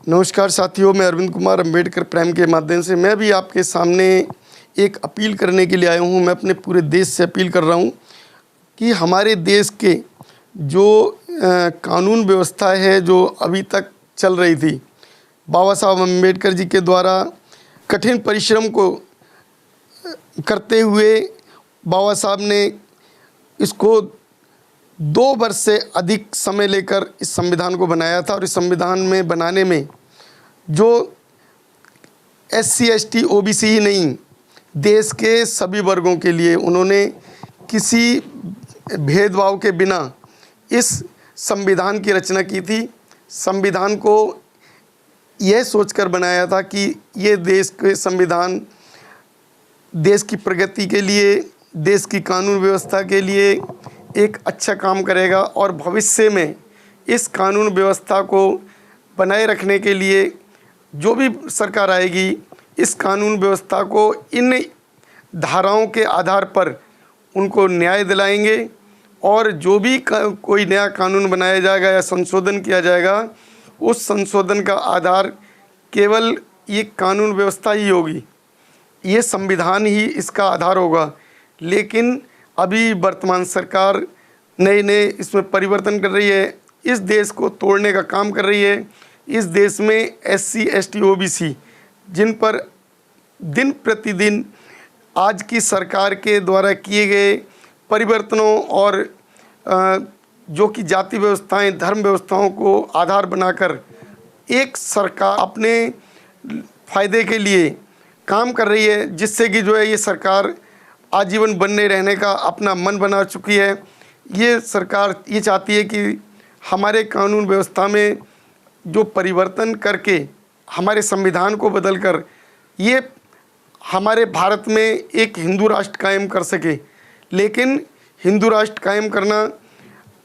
नमस्कार साथियों, मैं अरविंद कुमार अम्बेडकर प्राइम के माध्यम से मैं भी आपके सामने एक अपील करने के लिए आया हूँ। मैं अपने पूरे देश से अपील कर रहा हूँ कि हमारे देश के जो कानून व्यवस्था है जो अभी तक चल रही थी, बाबा साहब अम्बेडकर जी के द्वारा कठिन परिश्रम को करते हुए बाबा साहब ने इसको 2 वर्ष से अधिक समय लेकर इस संविधान को बनाया था। और इस संविधान में बनाने में जो SC ST OBC ही नहीं, देश के सभी वर्गों के लिए उन्होंने किसी भेदभाव के बिना इस संविधान की रचना की थी। संविधान को यह सोचकर बनाया था कि ये देश के संविधान देश की प्रगति के लिए, देश की कानून व्यवस्था के लिए एक अच्छा काम करेगा और भविष्य में इस कानून व्यवस्था को बनाए रखने के लिए जो भी सरकार आएगी, इस कानून व्यवस्था को इन धाराओं के आधार पर उनको न्याय दिलाएंगे। और जो भी कोई नया कानून बनाया जाएगा या संशोधन किया जाएगा, उस संशोधन का आधार केवल ये कानून व्यवस्था ही होगी, ये संविधान ही इसका आधार होगा। लेकिन अभी वर्तमान सरकार नए इसमें परिवर्तन कर रही है, इस देश को तोड़ने का काम कर रही है। इस देश में SC ST OBC जिन पर दिन प्रतिदिन आज की सरकार के द्वारा किए गए परिवर्तनों और जो कि जाति व्यवस्थाएं, धर्म व्यवस्थाओं को आधार बनाकर एक सरकार अपने फ़ायदे के लिए काम कर रही है, जिससे कि जो है ये सरकार आजीवन बनने रहने का अपना मन बना चुकी है। ये सरकार ये चाहती है कि हमारे कानून व्यवस्था में जो परिवर्तन करके हमारे संविधान को बदलकर ये हमारे भारत में एक हिंदू राष्ट्र कायम कर सके। लेकिन हिंदू राष्ट्र कायम करना,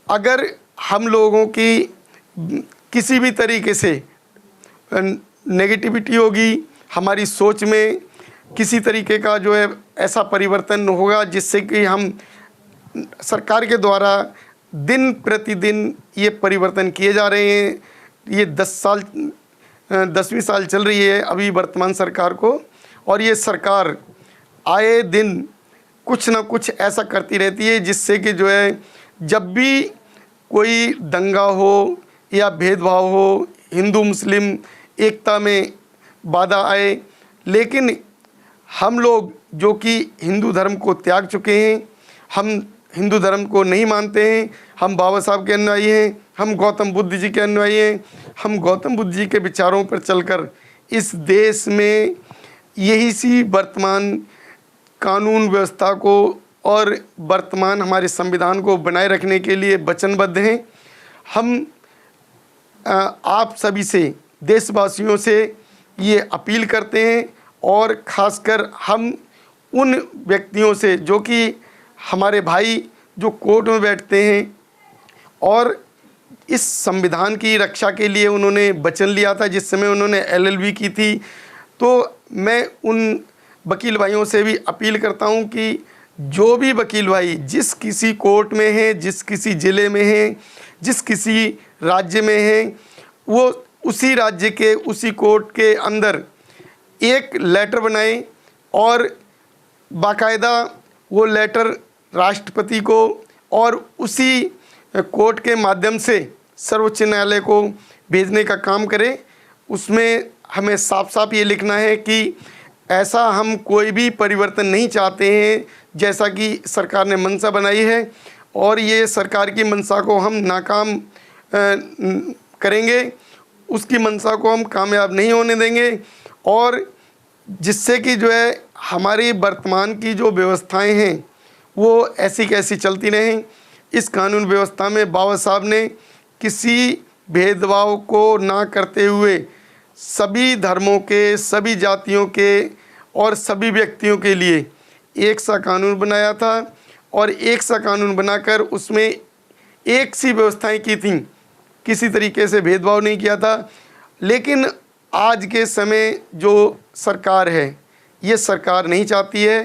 अगर हम लोगों की किसी भी तरीके से नेगेटिविटी होगी, हमारी सोच में किसी तरीके का जो है ऐसा परिवर्तन होगा जिससे कि हम सरकार के द्वारा दिन प्रतिदिन ये परिवर्तन किए जा रहे हैं। ये 10वीं साल चल रही है अभी वर्तमान सरकार को, और ये सरकार आए दिन कुछ ना कुछ ऐसा करती रहती है जिससे कि जो है जब भी कोई दंगा हो या भेदभाव हो, हिंदू मुस्लिम एकता में बाधा आए। लेकिन हम लोग जो कि हिंदू धर्म को त्याग चुके हैं, हम हिंदू धर्म को नहीं मानते हैं, हम बाबा साहब के अनुयायी हैं, हम गौतम बुद्ध जी के अनुयायी हैं, हम गौतम बुद्ध जी के विचारों पर चलकर इस देश में यही सी वर्तमान कानून व्यवस्था को और वर्तमान हमारे संविधान को बनाए रखने के लिए वचनबद्ध हैं। हम आप सभी से, देशवासियों से ये अपील करते हैं, और ख़ासकर हम उन व्यक्तियों से जो कि हमारे भाई जो कोर्ट में बैठते हैं और इस संविधान की रक्षा के लिए उन्होंने वचन लिया था जिस समय उन्होंने LLB की थी, तो मैं उन वकील भाइयों से भी अपील करता हूं कि जो भी वकील भाई जिस किसी कोर्ट में हैं, जिस किसी ज़िले में हैं, जिस किसी राज्य में हैं, वो उसी राज्य के उसी कोर्ट के अंदर एक लेटर बनाएं और बाकायदा वो लेटर राष्ट्रपति को और उसी कोर्ट के माध्यम से सर्वोच्च न्यायालय को भेजने का काम करें। उसमें हमें साफ साफ ये लिखना है कि ऐसा हम कोई भी परिवर्तन नहीं चाहते हैं जैसा कि सरकार ने मंशा बनाई है, और ये सरकार की मंशा को हम नाकाम करेंगे, उसकी मंशा को हम कामयाब नहीं होने देंगे। और जिससे कि जो है हमारी वर्तमान की जो व्यवस्थाएं हैं वो ऐसी कैसी चलती रहें। इस कानून व्यवस्था में बाबा साहब ने किसी भेदभाव को ना करते हुए सभी धर्मों के, सभी जातियों के और सभी व्यक्तियों के लिए एक सा कानून बनाया था, और एक सा कानून बनाकर उसमें एक सी व्यवस्थाएं की थीं, किसी तरीके से भेदभाव नहीं किया था। लेकिन आज के समय जो सरकार है, ये सरकार नहीं चाहती है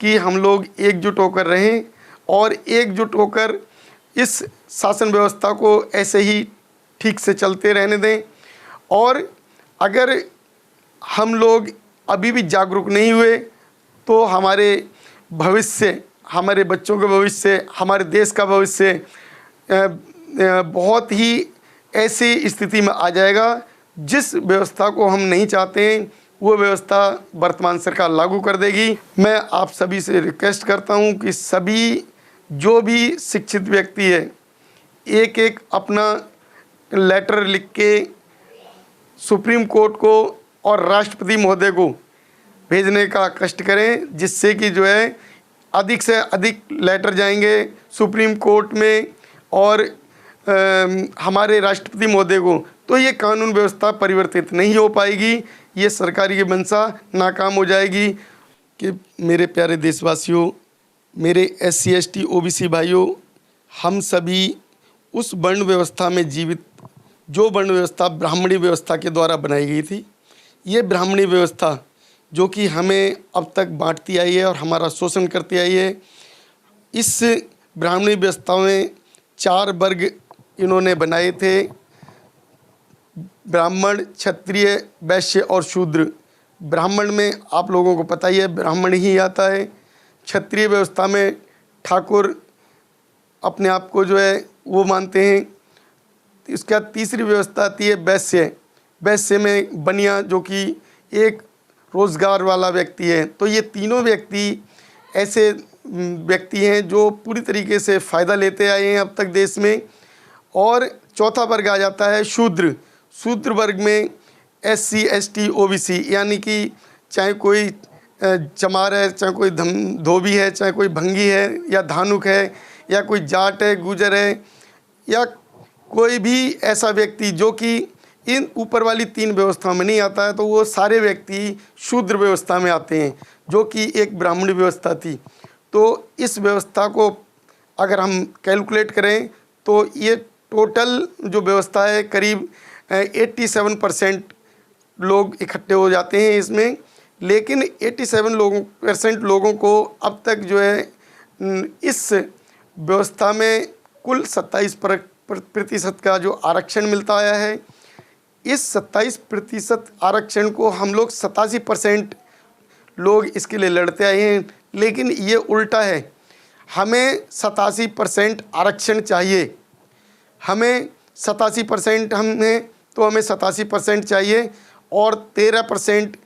कि हम लोग एकजुट होकर रहें और एकजुट होकर इस शासन व्यवस्था को ऐसे ही ठीक से चलते रहने दें। और अगर हम लोग अभी भी जागरूक नहीं हुए तो हमारे भविष्य, हमारे बच्चों का भविष्य, हमारे देश का भविष्य बहुत ही ऐसी स्थिति में आ जाएगा जिस व्यवस्था को हम नहीं चाहते हैं वो व्यवस्था वर्तमान सरकार लागू कर देगी। मैं आप सभी से रिक्वेस्ट करता हूं कि सभी जो भी शिक्षित व्यक्ति है एक एक अपना लेटर लिख के सुप्रीम कोर्ट को और राष्ट्रपति महोदय को भेजने का कष्ट करें, जिससे कि जो है अधिक से अधिक लेटर जाएंगे सुप्रीम कोर्ट में और हमारे राष्ट्रपति महोदय को, तो ये कानून व्यवस्था परिवर्तित नहीं हो पाएगी, ये सरकार की मंशा नाकाम हो जाएगी। कि मेरे प्यारे देशवासियों, मेरे SC ST OBC भाइयों, हम सभी उस वर्ण व्यवस्था में जीवित, जो वर्ण व्यवस्था ब्राह्मणी व्यवस्था के द्वारा बनाई गई थी, ये ब्राह्मणी व्यवस्था जो कि हमें अब तक बांटती आई है और हमारा शोषण करती आई है। इस ब्राह्मणी व्यवस्था में 4 वर्ग इन्होंने बनाए थे, ब्राह्मण, क्षत्रिय, वैश्य और शूद्र। ब्राह्मण में आप लोगों को पता ही है ब्राह्मण ही आता है। क्षत्रिय व्यवस्था में ठाकुर अपने आप को जो है वो मानते हैं। इसके बाद तीसरी व्यवस्था आती है वैश्य। वैश्य में बनिया जो कि एक रोज़गार वाला व्यक्ति है। तो ये तीनों व्यक्ति ऐसे व्यक्ति हैं जो पूरी तरीके से फ़ायदा लेते आए हैं अब तक देश में। और चौथा वर्ग आ जाता है शूद्र। शूद्र वर्ग में SC ST OBC, यानी कि चाहे कोई चमार है, चाहे कोई धोबी है, चाहे कोई भंगी है या धानुक है, या कोई जाट है, गुजर है, या कोई भी ऐसा व्यक्ति जो कि इन ऊपर वाली 3 व्यवस्थाओं में नहीं आता है, तो वो सारे व्यक्ति शूद्र व्यवस्था में आते हैं, जो कि एक ब्राह्मणी व्यवस्था थी। तो इस व्यवस्था को अगर हम कैलकुलेट करें तो ये टोटल जो व्यवस्था है करीब 87% लोग इकट्ठे हो जाते हैं इसमें। लेकिन 87% लोगों को अब तक जो है इस व्यवस्था में कुल 27% का जो आरक्षण मिलता आया है। इस 27% आरक्षण को हम लोग 87% लोग इसके लिए लड़ते आए हैं, लेकिन ये उल्टा है। हमें 87% आरक्षण चाहिए, हमें 87% हमें 87% चाहिए, और 13%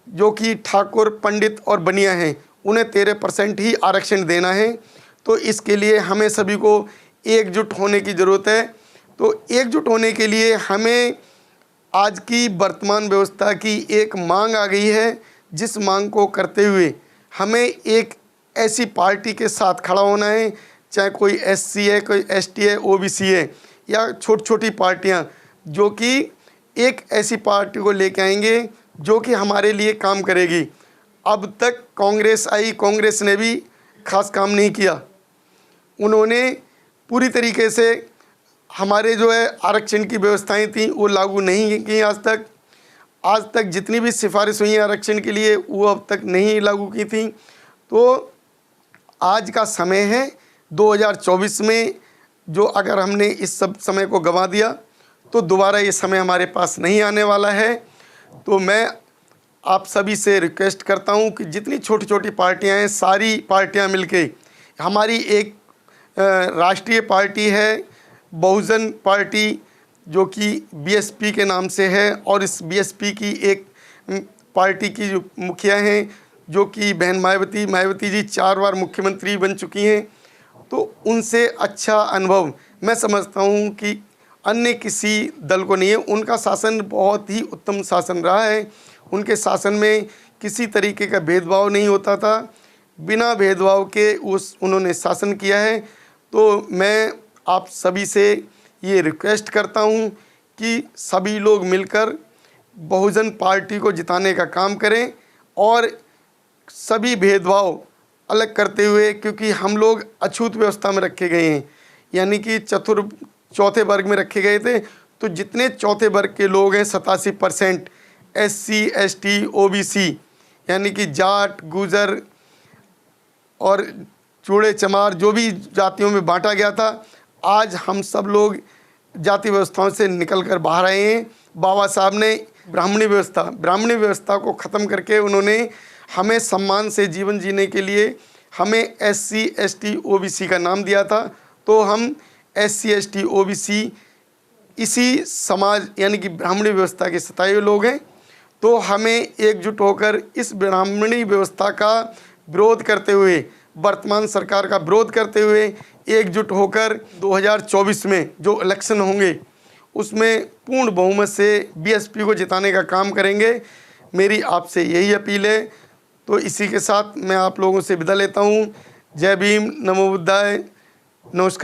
जो कि ठाकुर, पंडित और बनिया हैं उन्हें 13% ही आरक्षण देना है। तो इसके लिए हमें सभी को एकजुट होने की ज़रूरत है। तो एकजुट होने के लिए हमें आज की वर्तमान व्यवस्था की एक मांग आ गई है, जिस मांग को करते हुए हमें एक ऐसी पार्टी के साथ खड़ा होना है, चाहे कोई SC है, कोई ST है, OBC है, या छोटी छोटी पार्टियां, जो कि एक ऐसी पार्टी को लेके आएंगे जो कि हमारे लिए काम करेगी। अब तक कांग्रेस आई, कांग्रेस ने भी खास काम नहीं किया। उन्होंने पूरी तरीके से हमारे जो है आरक्षण की व्यवस्थाएं थी वो लागू नहीं की आज तक जितनी भी सिफारिश हुई हैं आरक्षण के लिए वो अब तक नहीं लागू की थी। तो आज का समय है 2024 में, जो अगर हमने इस सब समय को गंवा दिया तो दोबारा ये समय हमारे पास नहीं आने वाला है। तो मैं आप सभी से रिक्वेस्ट करता हूं कि जितनी छोटी छोटी पार्टियां हैं, सारी पार्टियां मिलके हमारी एक राष्ट्रीय पार्टी है, बहुजन पार्टी, जो कि BSP के नाम से है, और इस BSP की एक पार्टी की जो मुखिया हैं जो कि बहन मायावती जी 4 बार मुख्यमंत्री बन चुकी हैं। तो उनसे अच्छा अनुभव मैं समझता हूं कि अन्य किसी दल को नहीं है। उनका शासन बहुत ही उत्तम शासन रहा है। उनके शासन में किसी तरीके का भेदभाव नहीं होता था, बिना भेदभाव के उन्होंने शासन किया है। तो मैं आप सभी से ये रिक्वेस्ट करता हूँ कि सभी लोग मिलकर बहुजन पार्टी को जिताने का काम करें, और सभी भेदभाव अलग करते हुए, क्योंकि हम लोग अछूत व्यवस्था में रखे गए हैं, यानी कि चौथे वर्ग में रखे गए थे। तो जितने चौथे वर्ग के लोग हैं 87% SC ST OBC, यानी कि जाट, गुजर और चूड़े चमार, जो भी जातियों में बांटा गया था, आज हम सब लोग जाति व्यवस्थाओं से निकल कर बाहर आए हैं। बाबा साहब ने ब्राह्मणी व्यवस्था को ख़त्म करके उन्होंने हमें सम्मान से जीवन जीने के लिए हमें SC ST OBC का नाम दिया था। तो हम SC ST OBC इसी समाज यानी कि ब्राह्मणी व्यवस्था के सताए हुए लोग हैं। तो हमें एकजुट होकर इस ब्राह्मणी व्यवस्था का विरोध करते हुए, वर्तमान सरकार का विरोध करते हुए एकजुट होकर 2024 में जो इलेक्शन होंगे उसमें पूर्ण बहुमत से BSP को जिताने का काम करेंगे। मेरी आपसे यही अपील है। तो इसी के साथ मैं आप लोगों से विदा लेता हूँ। जय भीम, नमो बुद्धाय, नमस्कार।